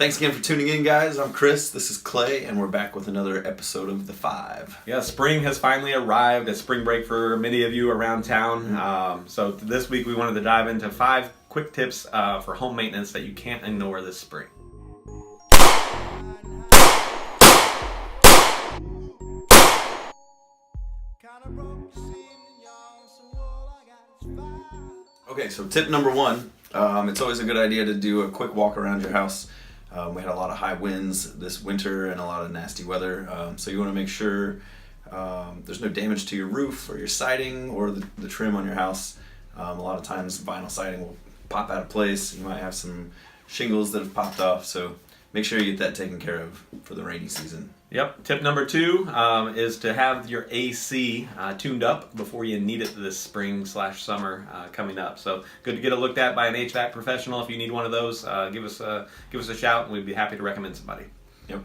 Thanks again for tuning in, guys. I'm Chris, this is Clay, and we're back with another episode of The Five. Yeah, spring has finally arrived. It's spring break for many of you around town. So this week we wanted to dive into 5 quick tips for home maintenance that you can't ignore this spring. Okay, so tip number 1, it's always a good idea to do a quick walk around your house. We had a lot of high winds this winter and a lot of nasty weather, so you want to make sure there's no damage to your roof or your siding or the trim on your house. A lot of times vinyl siding will pop out of place. You might have some shingles that have popped off, so make sure you get that taken care of for the rainy season. Yep. Tip number 2 is to have your AC tuned up before you need it this spring/summer coming up. So good to get it looked at by an HVAC professional. If you need one of those, give us a shout, and we'd be happy to recommend somebody. Yep.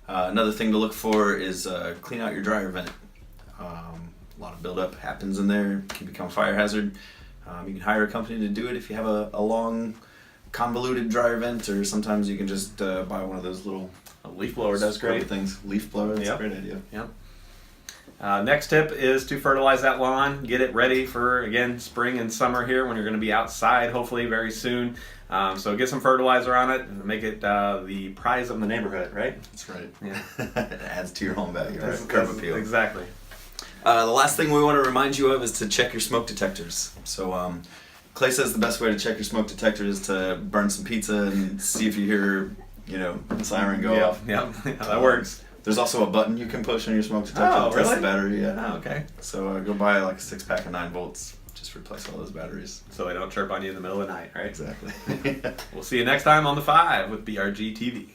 Another thing to look for is clean out your dryer vent. A lot of buildup happens in there. It can become a fire hazard. You can hire a company to do it if you have a long, convoluted dryer vent, or sometimes you can just buy one of those little leaf blower does great things. Leaf blower, that's Yep. a great idea. Yep. Next tip is to fertilize that lawn. Get it ready for, again, spring and summer here when you're going to be outside, hopefully very soon. So get some fertilizer on it and make it the prize of the neighborhood, right? That's right. Yeah. It adds to your home value, right? That's Curb appeal. Exactly. The last thing we want to remind you of is to check your smoke detectors. So Clay says the best way to check your smoke detector is to burn some pizza and see if you hear, the siren go off. Yeah, that works. There's also a button you can push on your smoke detector Oh, to test really? the battery. Yeah. Oh, okay. So go buy like a 6-pack of 9 volts. Just replace all those batteries. So they don't chirp on you in the middle of the night, right? Exactly. We'll see you next time on The 5 with BRG TV.